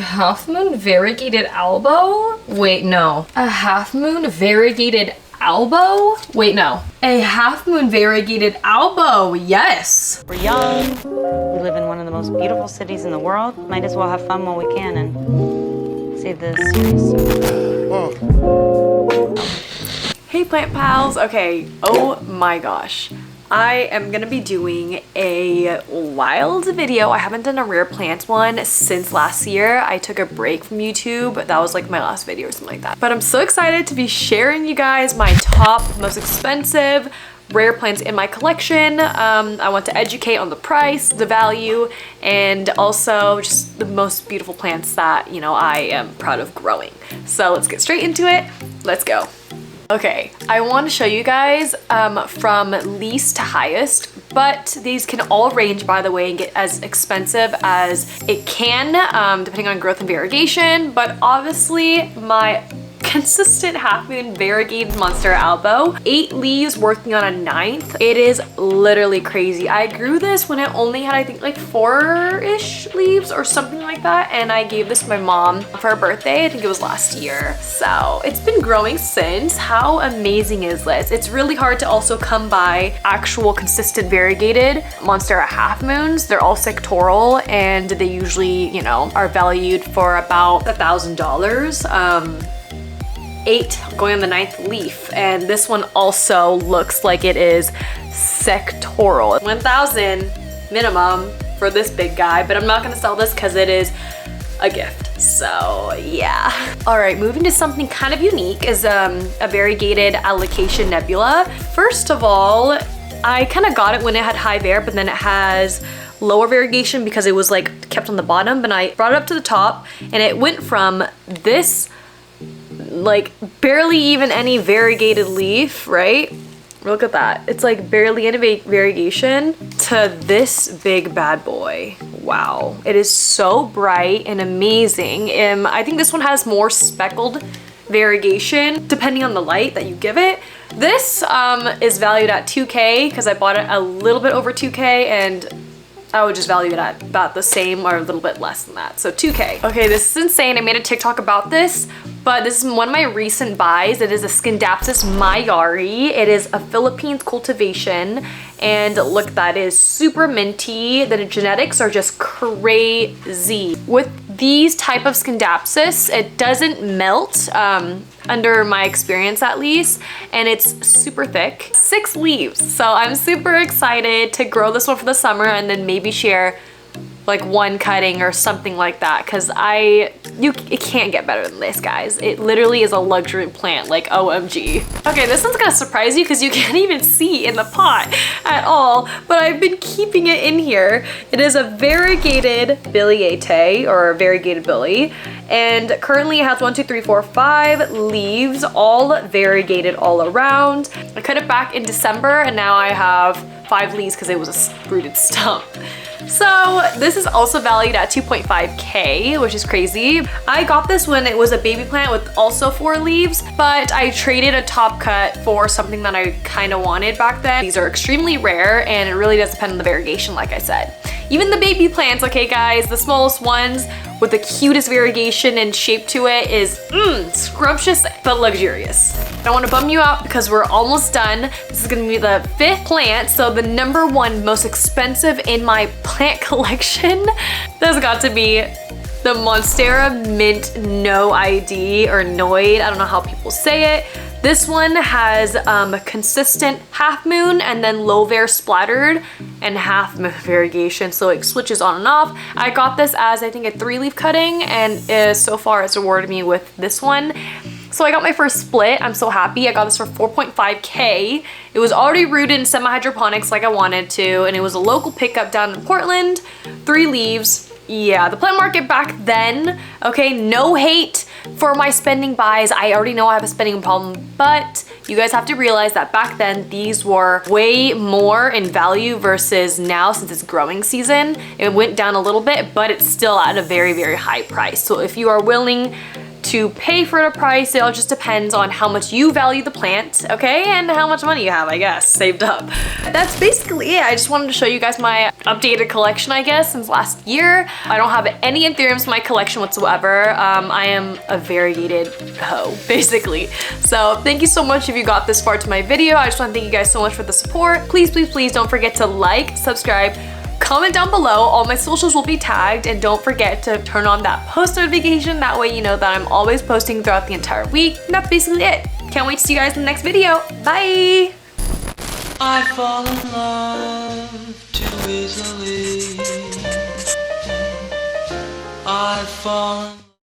half moon variegated elbow? Wait, no. A half moon variegated elbow? Wait, no. A half moon variegated elbow, yes. We're young, we live in one of the most beautiful cities in the world. Might as well have fun while we can and save the series. Hey plant pals, okay, oh my gosh. I am gonna be doing a wild video. I haven't done a rare plant one since last year. I took a break from YouTube. That was like my last video or something like that. But I'm so excited to be sharing you guys my top, most expensive rare plants in my collection. I want to educate on the price, the value, and also just the most beautiful plants that, you know, I am proud of growing. So let's get straight into it. Let's go. Okay, I want to show you guys from least to highest, but these can all range, by the way, and get as expensive as it can, depending on growth and variegation. But obviously, my consistent half moon variegated monstera elbow, 8 leaves working on a 9th. It is literally crazy. I grew this when it only had, I think, like 4-ish leaves or something like that, and I gave this to my mom for her birthday. I think it was last year. So it's been growing since. How amazing is this? It's really hard to also come by actual consistent variegated monstera half moons. They're all sectoral, and they usually, you know, are valued for about $1,000. 8 going on the 9th leaf, and this one also looks like it is sectoral. 1,000 minimum for this big guy, but I'm not gonna sell this because it is a gift. So yeah. All right, moving to something kind of unique is a variegated allocation nebula. First of all, I kind of got it when it had high var, but then it has lower variegation because it was like kept on the bottom, but I brought it up to the top and it went from this like barely even any variegated leaf, right? Look at that. It's like barely any variegation to this big bad boy. Wow. It is so bright and amazing. I think this one has more speckled variegation depending on the light that you give it. This is valued at 2K because I bought it a little bit over 2K, and I would just value it at about the same or a little bit less than that. So 2K. Okay, this is insane. I made a TikTok about this, but this is one of my recent buys. It is a skindapsis mayari. It is a Philippines cultivation, and look, that is super minty. The genetics are just crazy. With these type of skindapsis, it doesn't melt, under my experience at least, and it's super thick. 6 leaves, so I'm super excited to grow this one for the summer and then maybe share like 1 cutting or something like that, because it can't get better than this, guys. It literally is a luxury plant, like OMG. Okay, this one's gonna surprise you because you can't even see in the pot at all, but I've been keeping it in here. It is a variegated biliate, or variegated billy, and currently it has 1, 2, 3, 4, 5 leaves, all variegated all around. I cut it back in December, and now I have 5 leaves because it was a rooted stump. So this is also valued at 2.5K, which is crazy. I got this when it was a baby plant with also 4 leaves, but I traded a top cut for something that I kind of wanted back then. These are extremely rare, and it really does depend on the variegation, like I said. Even the baby plants, okay guys, the smallest ones with the cutest variegation and shape to it is scrumptious but luxurious. I don't want to bum you out because we're almost done. This is going to be the 5th plant, so the number 1 most expensive in my plant collection, that's got to be the Monstera Mint No ID, or Noid, I don't know how people say it. This one has consistent half moon and then low var splattered and half moon variegation, so it switches on and off. I got this as, I think, a 3-leaf cutting, and so far it's rewarded me with this one. So I got my first split. I'm so happy. I got this for 4.5K. It was already rooted in semi-hydroponics like I wanted to, and it was a local pickup down in Portland. 3 leaves. Yeah, the plant market back then, okay, no hate for my spending buys. I already know I have a spending problem, but you guys have to realize that back then these were way more in value versus now, since it's growing season. It went down a little bit, but it's still at a very, very high price. So if you are willing to to pay for the price. It all just depends on how much you value the plant, okay? And how much money you have, I guess, saved up. That's basically it. I just wanted to show you guys my updated collection, I guess, since last year. I don't have any anthuriums in my collection whatsoever. I am a variegated hoe, basically. So thank you so much if you got this far to my video. I just want to thank you guys so much for the support. Please, please, please don't forget to like, subscribe, comment down below. All my socials will be tagged, and don't forget to turn on that post notification. That way you know that I'm always posting throughout the entire week. And that's basically it. Can't wait to see you guys in the next video. Bye! I fall in love too easily. I've fallen